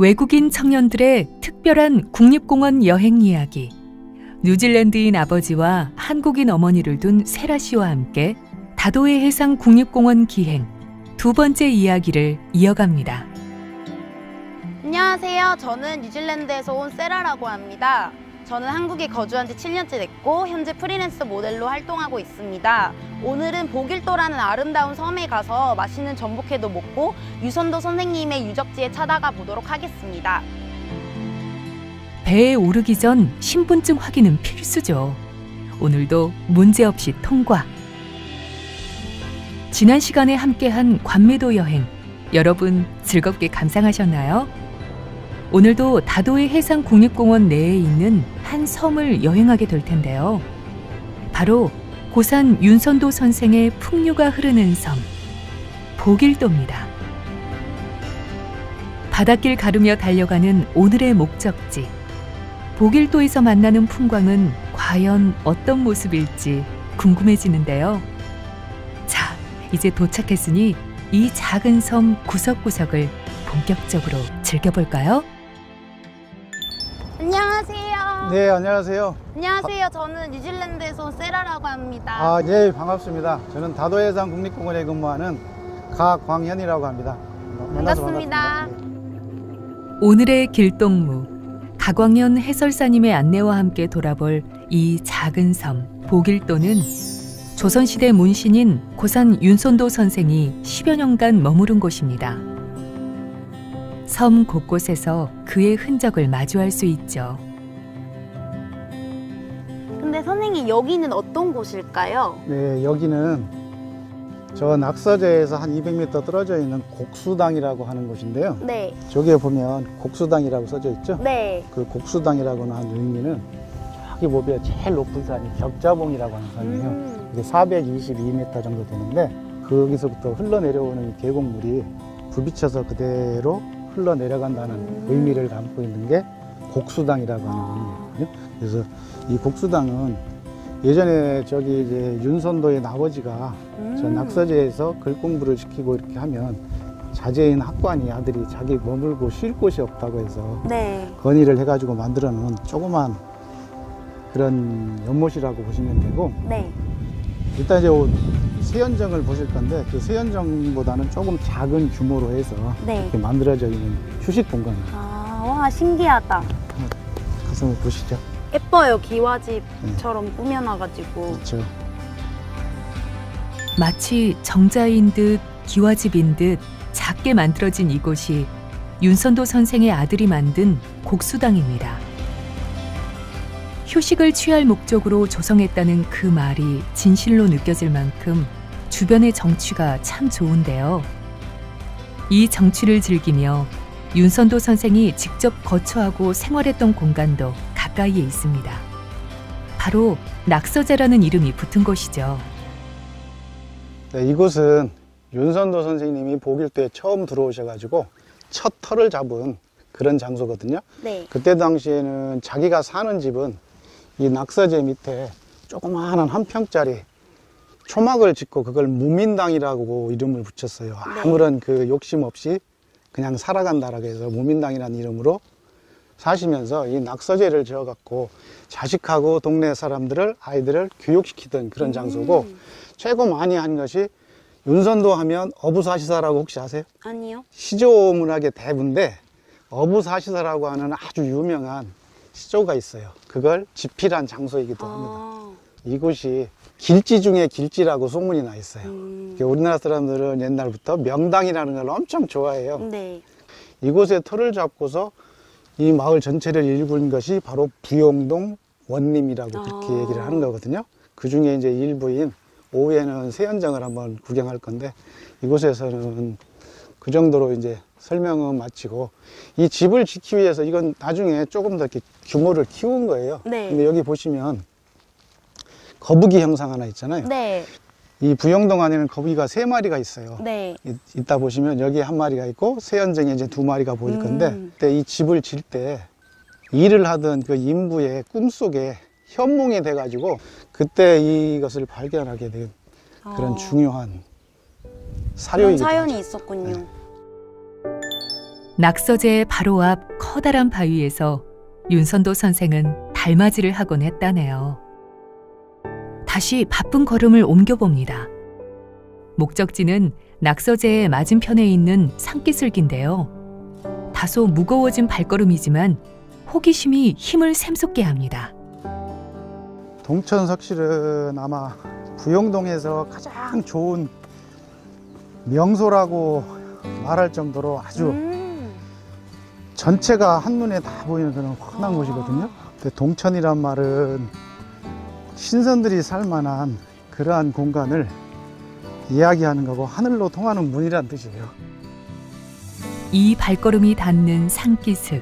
외국인 청년들의 특별한 국립공원 여행 이야기. 뉴질랜드인 아버지와 한국인 어머니를 둔 세라 씨와 함께 다도해 해상 국립공원 기행 두 번째 이야기를 이어갑니다. 안녕하세요. 저는 뉴질랜드에서 온 세라라고 합니다. 저는 한국에 거주한 지 7년째 됐고 현재 프리랜서 모델로 활동하고 있습니다. 오늘은 보길도라는 아름다운 섬에 가서 맛있는 전복회도 먹고 유선도 선생님의 유적지에 찾아가 보도록 하겠습니다. 배에 오르기 전 신분증 확인은 필수죠. 오늘도 문제없이 통과. 지난 시간에 함께한 관매도 여행, 여러분 즐겁게 감상하셨나요? 오늘도 다도해 해상국립공원 내에 있는 한 섬을 여행하게 될 텐데요. 바로 고산 윤선도 선생의 풍류가 흐르는 섬, 보길도입니다. 바닷길 가르며 달려가는 오늘의 목적지, 보길도에서 만나는 풍광은 과연 어떤 모습일지 궁금해지는데요. 자, 이제 도착했으니 이 작은 섬 구석구석을 본격적으로 즐겨볼까요? 안녕하세요. 네, 안녕하세요. 안녕하세요. 저는 뉴질랜드에서 온 세라라고 합니다. 아, 네, 반갑습니다. 저는 다도해상 국립공원에 근무하는 가광현이라고 합니다. 반갑습니다. 오늘의 길동무, 가광현 해설사님의 안내와 함께 돌아볼 이 작은 섬 보길도는 조선시대 문신인 고산 윤선도 선생이 10여 년간 머무른 곳입니다. 섬 곳곳에서 그의 흔적을 마주할 수 있죠. 근데 선생님, 여기는 어떤 곳일까요? 네, 여기는 저 낙서제에서 한 200m 떨어져 있는 곡수당이라고 하는 곳인데요. 네. 저기에 보면 곡수당이라고 써져 있죠? 네. 그 곡수당이라고 하는 의미는 저기 보면 제일 높은 산이 격자봉이라고 하는 산이에요. 이게 422m 정도 되는데 거기서부터 흘러내려오는 이 계곡물이 부비쳐서 그대로 흘러내려간다는 의미를 담고 있는 게 곡수당이라고 하는 의미거든요. 그래서 이 곡수당은 예전에 저기 이제 윤선도의 아버지가 저 낙서제에서 글 공부를 시키고 이렇게 하면 자제인 학관이 아들이 자기 머물고 쉴 곳이 없다고 해서 네. 건의를 해가지고 만들어 놓은 조그만 그런 연못이라고 보시면 되고, 네. 일단 이제 세연정을 보실 건데 그 세연정보다는 조금 작은 규모로 해서 네. 이렇게 만들어져 있는 휴식 공간이에요. 아, 와, 신기하다. 가서 한번 보시죠. 예뻐요. 기와집처럼 꾸며놔가지고. 그렇죠. 마치 정자인 듯 기와집인 듯 작게 만들어진 이곳이 윤선도 선생의 아들이 만든 곡수당입니다. 휴식을 취할 목적으로 조성했다는 그 말이 진실로 느껴질 만큼 주변의 정취가 참 좋은데요. 이 정취를 즐기며 윤선도 선생이 직접 거처하고 생활했던 공간도 가까이에 있습니다. 바로 낙서제라는 이름이 붙은 곳이죠. 네, 이곳은 윤선도 선생님이 보길도에 처음 들어오셔가지고 첫 터를 잡은 그런 장소거든요. 네. 그때 당시에는 자기가 사는 집은 이 낙서제 밑에 조그마한 한 평짜리 초막을 짓고 그걸 무민당이라고 이름을 붙였어요. 아무런 그 욕심 없이 그냥 살아간다라고 해서 무민당이라는 이름으로 사시면서 이 낙서제를 지어갖고 자식하고 동네 사람들을, 아이들을 교육시키던 그런 장소고, 최고 많이 한 것이 윤선도 하면 어부사시사라고 혹시 아세요? 아니요. 시조문학의 대부인데 어부사시사라고 하는 아주 유명한 시조가 있어요. 그걸 집필한 장소이기도 합니다. 이곳이 길지 중에 길지라고 소문이 나 있어요. 우리나라 사람들은 옛날부터 명당이라는 걸 엄청 좋아해요. 네. 이곳에 터를 잡고서 이 마을 전체를 일군 것이 바로 부용동 원림이라고 그렇게 얘기를 하는 거거든요. 그 중에 이제 일부인 오후에는 세연정을 한번 구경할 건데, 이곳에서는 그 정도로 이제 설명은 마치고, 이 집을 짓기 위해서 이건 나중에 조금 더 이렇게 규모를 키운 거예요. 네. 근데 여기 보시면 거북이 형상 하나 있잖아요. 네. 이 부영동 안에는 거북이가 3마리가 있어요. 네. 이따 보시면 여기에 1마리가 있고 세연정에 이제 2마리가 보일 건데, 그때 이 집을 질 때 일을 하던 그 인부의 꿈속에 현몽이 돼가지고 그때 이것을 발견하게 된 그런 중요한 사료이기도 그런 사연이 하죠. 있었군요. 네. 낙서제의 바로 앞 커다란 바위에서 윤선도 선생은 달맞이를 하곤 했다네요. 다시 바쁜 걸음을 옮겨봅니다. 목적지는 낙서제의 맞은편에 있는 산기슭인데요. 다소 무거워진 발걸음이지만 호기심이 힘을 샘솟게 합니다. 동천석실은 아마 부영동에서 가장 좋은 명소라고 말할 정도로 아주 전체가 한눈에 다 보이는 그런 환한 곳이거든요. 근데 동천이란 말은 신선들이 살만한 그러한 공간을 이야기하는 거고 하늘로 통하는 문이란 뜻이에요. 이 발걸음이 닿는 산기슭.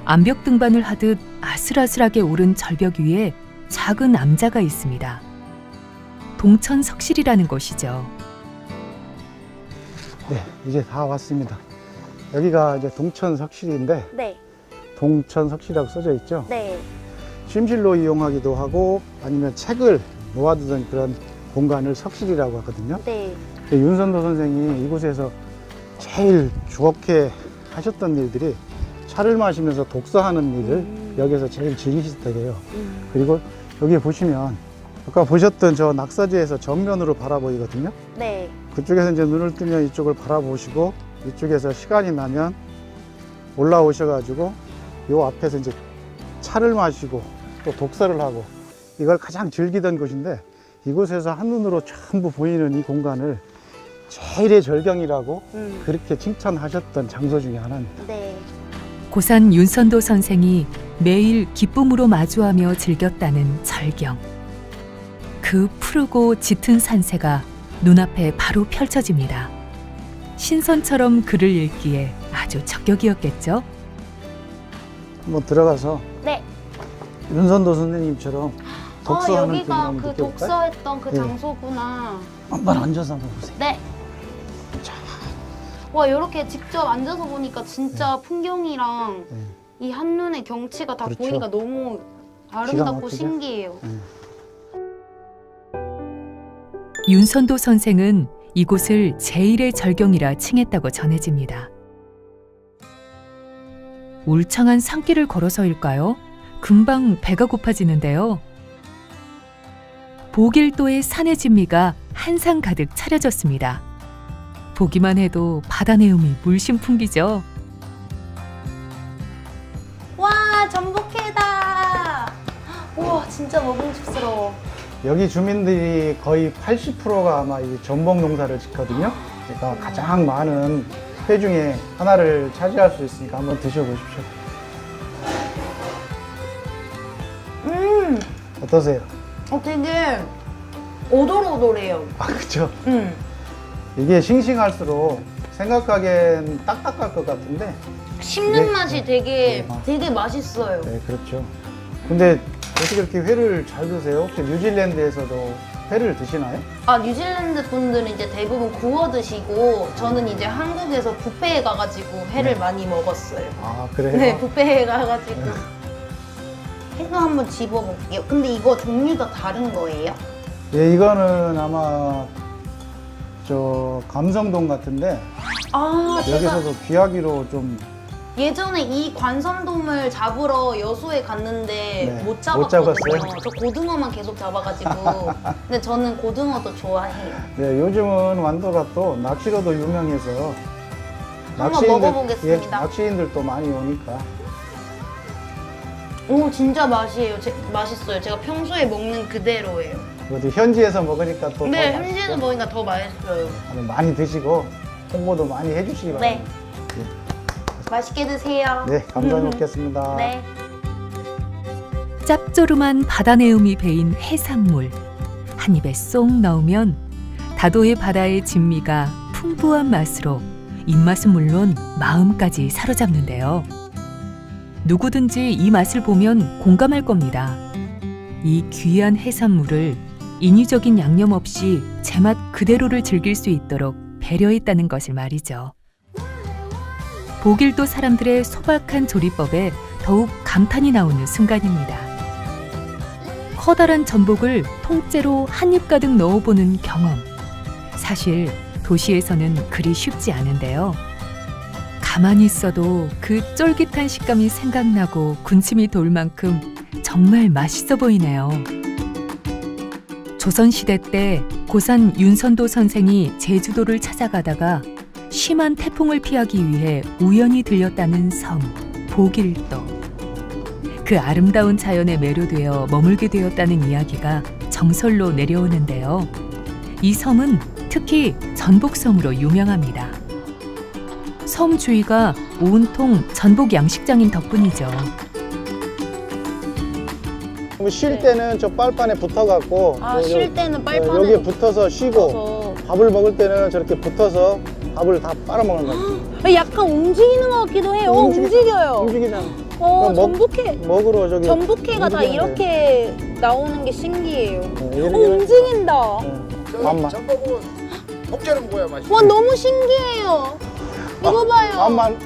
암벽 등반을 하듯 아슬아슬하게 오른 절벽 위에 작은 암자가 있습니다. 동천석실이라는 곳이죠. 네, 이제 다 왔습니다. 여기가 이제 동천석실인데 네. 동천석실이라고 써져 있죠. 네. 침실로 이용하기도 하고 아니면 책을 놓아두던 그런 공간을 석실이라고 하거든요. 네. 윤선도 선생이 이곳에서 제일 좋게 하셨던 일들이 차를 마시면서 독서하는 일을 여기서 제일 즐기셨대요. 그리고 여기 보시면 아까 보셨던 저 낙서지에서 정면으로 바라보이거든요. 네. 그쪽에서 이제 눈을 뜨면 이쪽을 바라보시고 이쪽에서 시간이 나면 올라오셔가지고 요 앞에서 이제 차를 마시고 또 독서를 하고 이걸 가장 즐기던 곳인데 이곳에서 한눈으로 전부 보이는 이 공간을 제일의 절경이라고 그렇게 칭찬하셨던 장소 중에 하나입니다. 네. 고산 윤선도 선생이 매일 기쁨으로 마주하며 즐겼다는 절경. 그 푸르고 짙은 산세가 눈앞에 바로 펼쳐집니다. 신선처럼 글을 읽기에 아주 적격이었겠죠? 한번 들어가서 네. 윤선도 선생님처럼 독서하는 여기가 한번 그 느껴볼까요? 독서했던 그 네. 장소구나. 한번 앉아서 한번 보세요. 네. 자, 와, 이렇게 직접 앉아서 보니까 진짜 풍경이랑 네. 이 한눈에 경치가 다 그렇죠. 보이니까 너무 기가 아름답고 막히죠? 신기해요. 윤선도 선생은 이곳을 제일의 절경이라 칭했다고 전해집니다. 울창한 산길을 걸어서일까요? 금방 배가 고파지는데요. 보길도의 산의 진미가 한상 가득 차려졌습니다. 보기만 해도 바다 내음이 물씬 풍기죠. 와, 전복회다. 우와, 진짜 먹음직스러워. 여기 주민들이 거의 80%가 아마 이 전복 농사를 짓거든요. 그러니까 가장 많은 회 중에 하나를 차지할 수 있으니까 한번 드셔보십시오. 어떠세요? 되게 오돌오돌해요. 아, 그쵸? 이게 싱싱할수록 생각하기엔 딱딱할 것 같은데 씹는 네. 맛이 되게 네. 되게 맛있어요. 네, 그렇죠. 근데 어떻게 그렇게 회를 잘 드세요? 혹시 뉴질랜드에서도 회를 드시나요? 뉴질랜드 분들은 이제 대부분 구워 드시고 저는 이제 한국에서 뷔페에 가가지고 회를 네. 많이 먹었어요. 아, 그래요? 네, 뷔페에 가가지고 회도 한번 집어볼게요. 근데 이거 종류가 다른 거예요? 예, 이거는 아마 저 감성동 같은데 제가 여기서도 귀하기로 좀 예전에 이 관섬돔을 잡으러 여수에 갔는데 네, 못 못 잡았거든요. 잡았어요? 저 고등어만 계속 잡아가지고. 근데 저는 고등어도 좋아해요. 네, 요즘은 완도가 또 낚시로도 유명해서 한번 먹어보겠습니다. 예, 낚시인들도 많이 오니까. 오, 진짜 맛있어요. 제가 평소에 먹는 그대로예요. 그래도 현지에서 먹으니까 또 네, 더 현지에서 맛있죠? 먹으니까 더 맛있어요. 많이 드시고 홍보도 많이 해주시기 네. 바랍니다. 맛있게 드세요. 네, 감사히 먹겠습니다. 네. 짭조름한 바다 내음이 배인 해산물. 한 입에 쏙 넣으면 다도해 바다의 진미가 풍부한 맛으로 입맛은 물론 마음까지 사로잡는데요. 누구든지 이 맛을 보면 공감할 겁니다. 이 귀한 해산물을 인위적인 양념 없이 제맛 그대로를 즐길 수 있도록 배려했다는 것을 말이죠. 보길도 사람들의 소박한 조리법에 더욱 감탄이 나오는 순간입니다. 커다란 전복을 통째로 한 입 가득 넣어보는 경험. 사실 도시에서는 그리 쉽지 않은데요. 가만히 있어도 그 쫄깃한 식감이 생각나고 군침이 돌 만큼 정말 맛있어 보이네요. 조선시대 때 고산 윤선도 선생이 제주도를 찾아가다가 심한 태풍을 피하기 위해 우연히 들렸다는 섬, 보길도. 그 아름다운 자연에 매료되어 머물게 되었다는 이야기가 정설로 내려오는데요. 이 섬은 특히 전복섬으로 유명합니다. 섬 주위가 온통 전복 양식장인 덕분이죠. 쉴 때는 저 빨판에 붙어갖고 쉴 때는 빨판에 여기에 붙어서 쉬고 밥을 먹을 때는 저렇게 붙어서 밥을 다 빨아먹는 거예요. 약간 움직이는 것 같기도 해요. 움직여요. 움직이잖아. 전복회. 먹으러 저기 전복회가 다 이렇게 나오는 게 신기해요. 이렇게 움직인다. 밥만. 전복은 통째로 먹어야 맛있어. 와, 너무 신기해요. 이거 봐요. 밥만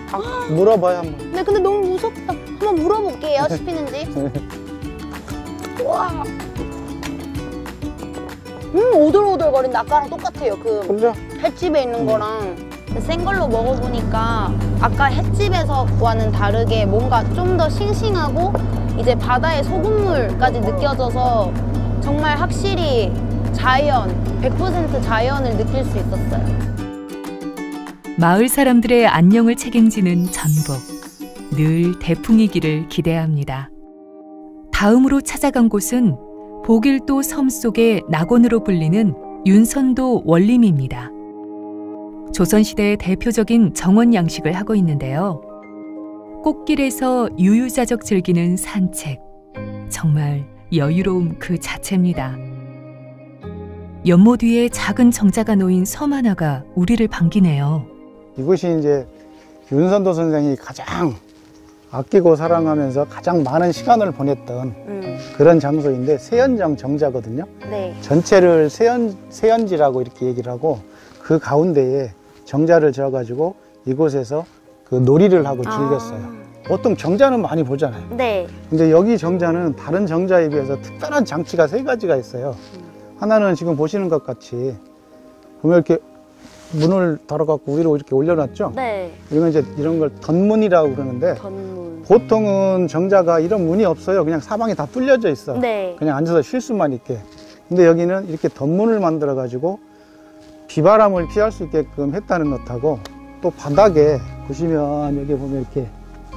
물어봐요 한번. 네, 근데 너무 무섭다. 한번 물어볼게요, 씹히는지. 와. 오돌오돌거린다. 아까랑 똑같아요. 그 그죠? 횟집에 있는 거랑 생 걸로 먹어보니까 아까 횟집에서와는 다르게 뭔가 좀 더 싱싱하고 이제 바다의 소금물까지 느껴져서 정말 확실히 자연, 100% 자연을 느낄 수 있었어요. 마을 사람들의 안녕을 책임지는 전복. 늘 대풍이기를 기대합니다. 다음으로 찾아간 곳은 보길도 섬 속의 낙원으로 불리는 윤선도 원림입니다. 조선시대의 대표적인 정원 양식을 하고 있는데요. 꽃길에서 유유자적 즐기는 산책. 정말 여유로움 그 자체입니다. 연못 위에 작은 정자가 놓인 섬 하나가 우리를 반기네요. 이곳이 이제 윤선도 선생이 가장 아끼고 사랑하면서 가장 많은 시간을 보냈던 그런 장소인데 세연정 정자거든요. 네. 전체를 세연지라고 이렇게 얘기를 하고 그 가운데에 정자를 지어가지고 이곳에서 그 놀이를 하고 즐겼어요. 보통 정자는 많이 보잖아요. 네. 근데 여기 정자는 다른 정자에 비해서 특별한 장치가 3가지가 있어요. 하나는 지금 보시는 것 같이 보면 이렇게 문을 달아갖고 위로 이렇게 올려놨죠? 네. 이건 이제 이런 걸 덧문이라고 그러는데 전문. 보통은 정자가 이런 문이 없어요. 그냥 사방이 다 뚫려져 있어. 네. 그냥 앉아서 쉴 수만 있게. 근데 여기는 이렇게 덧문을 만들어 가지고 비바람을 피할 수 있게끔 했다는 것하고 또 바닥에 보시면 여기 보면 이렇게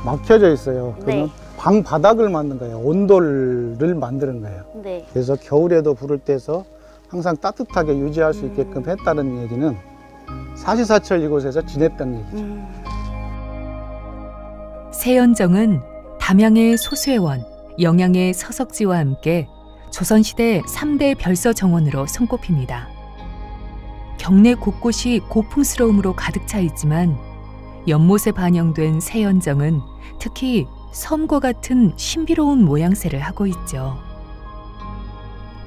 막혀져 있어요. 그러면 네. 방 바닥을 만든 거예요. 온돌을 만드는 거예요. 네. 그래서 겨울에도 불을 떼서 항상 따뜻하게 유지할 수 있게끔 했다는 얘기는 사시사철 이곳에서 지냈다는 얘기죠. 세연정은 담양의 소수회원, 영양의 서석지와 함께 조선시대 3대 별서 정원으로 손꼽힙니다. 경내 곳곳이 고풍스러움으로 가득 차 있지만 연못에 반영된 세연정은 특히 섬과 같은 신비로운 모양새를 하고 있죠.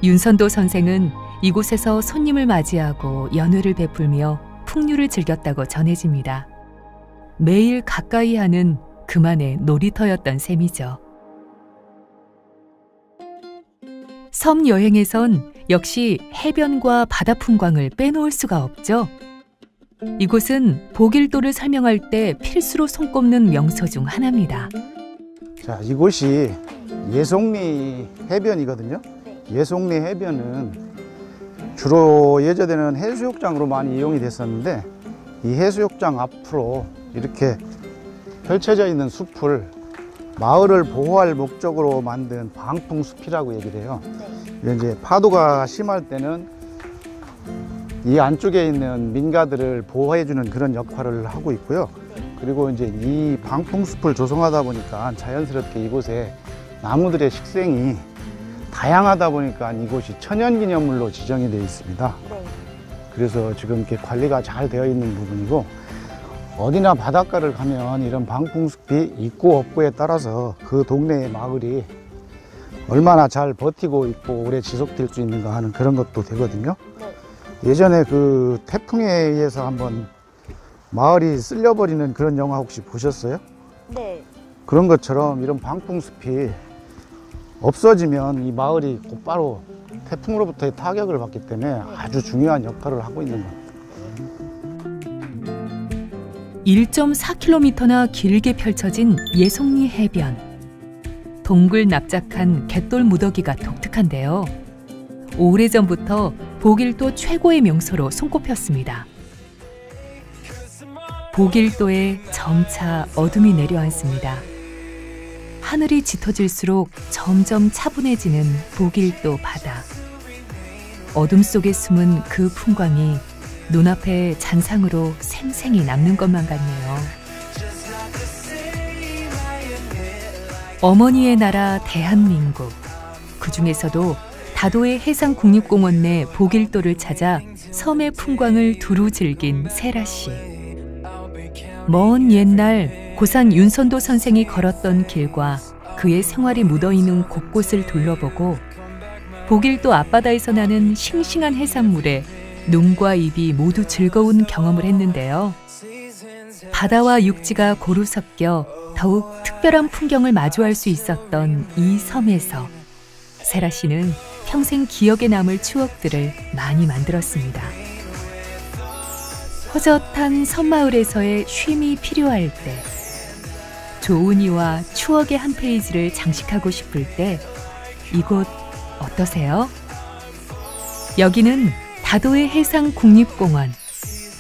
윤선도 선생은 이곳에서 손님을 맞이하고 연회를 베풀며 풍류를 즐겼다고 전해집니다. 매일 가까이 하는 그만의 놀이터였던 셈이죠. 섬 여행에선 역시 해변과 바다 풍광을 빼놓을 수가 없죠. 이곳은 보길도를 설명할 때 필수로 손꼽는 명소 중 하나입니다. 자, 이곳이 예송리 해변이거든요. 예송리 해변은 주로 예전에는 해수욕장으로 많이 이용이 됐었는데 이 해수욕장 앞으로 이렇게 펼쳐져 있는 숲을 마을을 보호할 목적으로 만든 방풍숲이라고 얘기를 해요. 네. 이제 파도가 심할 때는 이 안쪽에 있는 민가들을 보호해주는 그런 역할을 하고 있고요. 그리고 이제 이 방풍숲을 조성하다 보니까 자연스럽게 이곳에 나무들의 식생이 다양하다 보니까 이곳이 천연기념물로 지정이 되어 있습니다. 네. 그래서 지금 이렇게 관리가 잘 되어 있는 부분이고 어디나 바닷가를 가면 이런 방풍숲이 있고 없고에 따라서 그 동네의 마을이 얼마나 잘 버티고 있고 오래 지속될 수 있는가 하는 그런 것도 되거든요. 네. 예전에 그 태풍에 의해서 한번 마을이 쓸려버리는 그런 영화 혹시 보셨어요? 네. 그런 것처럼 이런 방풍숲이 없어지면 이 마을이 곧바로 태풍으로부터의 타격을 받기 때문에 아주 중요한 역할을 하고 있는 겁니다. 1.4km나 길게 펼쳐진 예송리 해변. 동굴 납작한 갯돌 무더기가 독특한데요. 오래전부터 보길도 최고의 명소로 손꼽혔습니다. 보길도에 점차 어둠이 내려앉습니다. 하늘이 짙어질수록 점점 차분해지는 보길도 바다. 어둠 속에 숨은 그 풍광이 눈앞에 잔상으로 생생히 남는 것만 같네요. 어머니의 나라 대한민국. 그 중에서도 다도해 해상국립공원 내 보길도를 찾아 섬의 풍광을 두루 즐긴 세라 씨. 먼 옛날 고산 윤선도 선생이 걸었던 길과 그의 생활이 묻어있는 곳곳을 둘러보고 보길도 앞바다에서 나는 싱싱한 해산물에 눈과 입이 모두 즐거운 경험을 했는데요. 바다와 육지가 고루 섞여 더욱 특별한 풍경을 마주할 수 있었던 이 섬에서 세라 씨는 평생 기억에 남을 추억들을 많이 만들었습니다. 허젓한 섬마을에서의 쉼이 필요할 때, 좋은 이와 추억의 한 페이지를 장식하고 싶을 때 이곳 어떠세요? 여기는 다도해 해상국립공원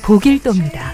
보길도입니다.